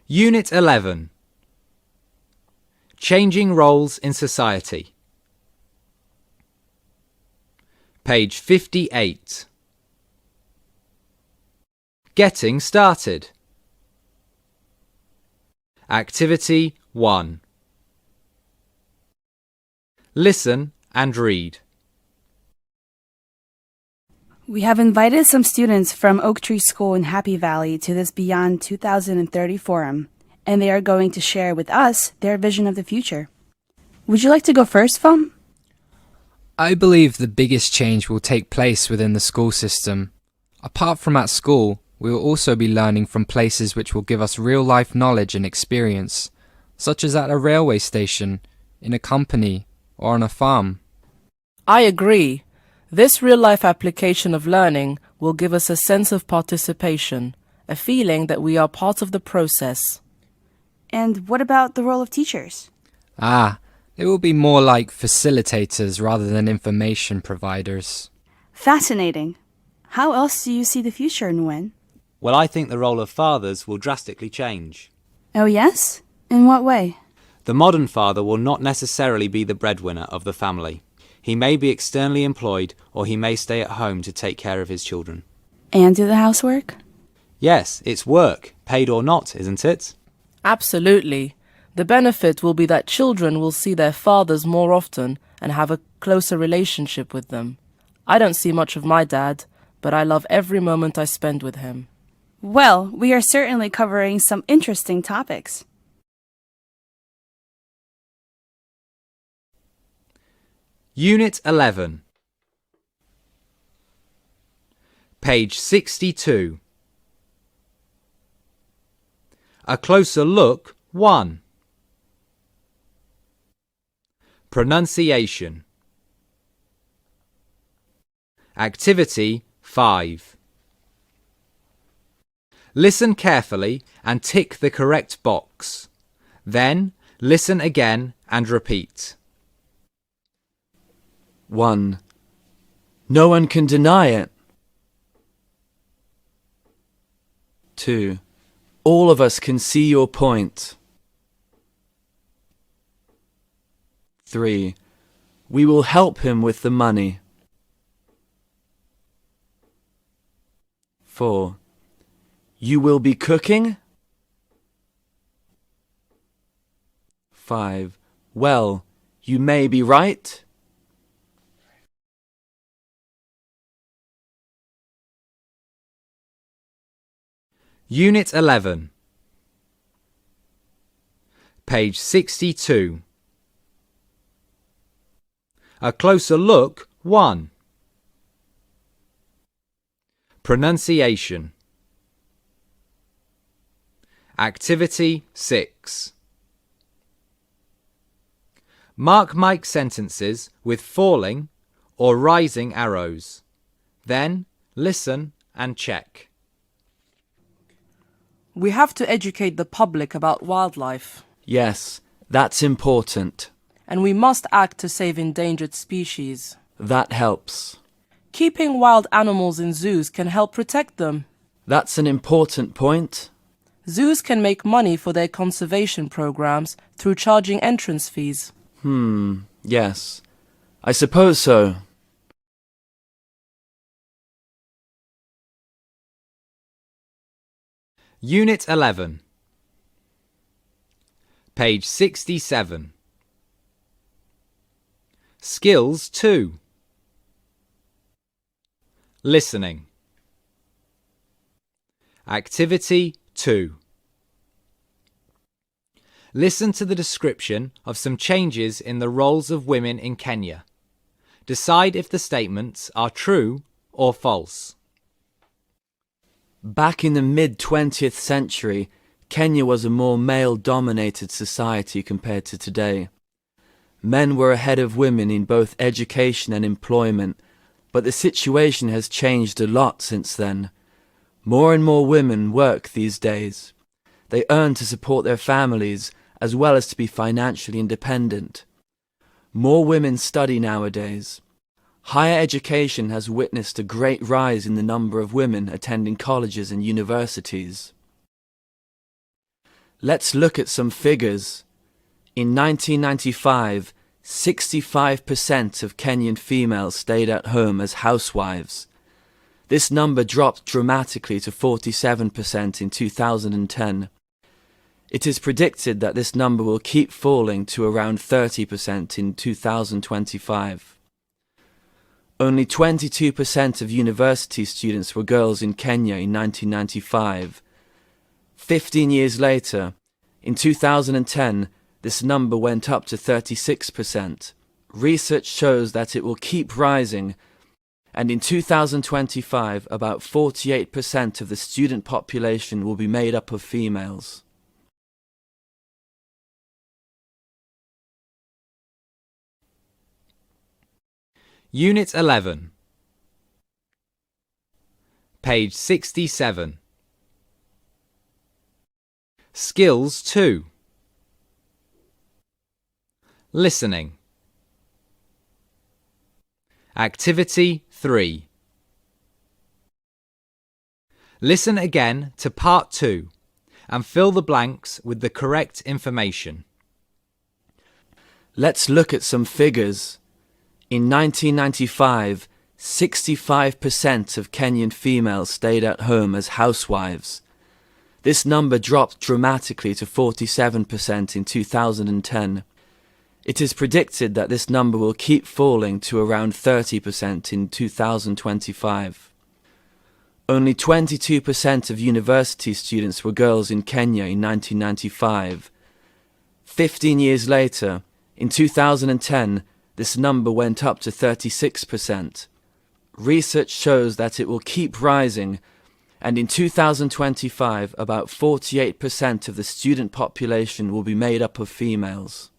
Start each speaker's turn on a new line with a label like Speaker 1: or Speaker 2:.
Speaker 1: Unit 11. Changing Roles in Society. Page 58. Getting Started. Activity 1. Listen and read.
Speaker 2: We have invited some students from Oak Tree School in Happy Valley to this Beyond 2030 forum, and they are going to share with us their vision of the future. Would you like to go first, Fum?
Speaker 3: I believe the biggest change will take place within the school system. Apart from at school, we will also be learning from places which will give us real-life knowledge and experience, such as at a railway station, in a company, or on a farm.
Speaker 4: I agree. This real-life application of learning will give us a sense of participation, a feeling that we are part of the process.
Speaker 2: And what about the role of teachers?
Speaker 3: They will be more like facilitators rather than information providers.
Speaker 2: Fascinating. How else do you see the future, Nguyen?
Speaker 1: Well, I think the role of fathers will drastically change.
Speaker 2: Oh, yes? In what way?
Speaker 1: The modern father will not necessarily be the breadwinner of the family. He may be externally employed, or he may stay at home to take care of his children.
Speaker 2: And do the housework?
Speaker 1: Yes, it's work, paid or not, isn't it?
Speaker 4: Absolutely. The benefit will be that children will see their fathers more often and have a closer relationship with them. I don't see much of my dad, but I love every moment I spend with him.
Speaker 2: Well, we are certainly covering some interesting topics.
Speaker 1: Unit 11. Page 62. A Closer Look 1. Pronunciation. Activity 5. Listen carefully and tick the correct box. Then listen again and repeat.
Speaker 5: 1. No one can deny it. 2. All of us can see your point. 3. We will help him with the money. 4. You will be cooking? 5. Well, you may be right.
Speaker 1: Unit 11. Page 62. A Closer Look 1. Pronunciation. Activity 6. Mark Mike sentences with falling or rising arrows. Then listen and check.
Speaker 4: We have to educate the public about wildlife.
Speaker 5: Yes, that's important.
Speaker 4: And we must act to save endangered species.
Speaker 5: That helps.
Speaker 4: Keeping wild animals in zoos can help protect them.
Speaker 5: That's an important point.
Speaker 4: Zoos can make money for their conservation programs through charging entrance fees.
Speaker 5: Yes. I suppose so.
Speaker 1: Unit 11. Page 67. Skills 2. Listening. Activity 2. Listen to the description of some changes in the roles of women in Kenya. Decide if the statements are true or false.
Speaker 5: Back in the mid-20th century, Kenya was a more male-dominated society compared to today. Men were ahead of women in both education and employment, but the situation has changed a lot since then. More and more women work these days. They earn to support their families as well as to be financially independent. More women study nowadays. Higher education has witnessed a great rise in the number of women attending colleges and universities. Let's look at some figures. In 1995, 65% of Kenyan females stayed at home as housewives. This number dropped dramatically to 47% in 2010. It is predicted that this number will keep falling to around 30% in 2025. Only 22% of university students were girls in Kenya in 1995. 15 years later, in 2010, this number went up to 36%. Research shows that it will keep rising, and in 2025, about 48% of the student population will be made up of females.
Speaker 1: Unit 11. Page 67. Skills 2. Listening. Activity 3. Listen again to Part 2 and fill the blanks with the correct information.
Speaker 5: Let's look at some figures. In 1995, 65% of Kenyan females stayed at home as housewives. This number dropped dramatically to 47% in 2010. It is predicted that this number will keep falling to around 30% in 2025. Only 22% of university students were girls in Kenya in 1995. 15 years later, in 2010, this number went up to 36%. Research shows that it will keep rising, and in 2025, about 48% of the student population will be made up of females.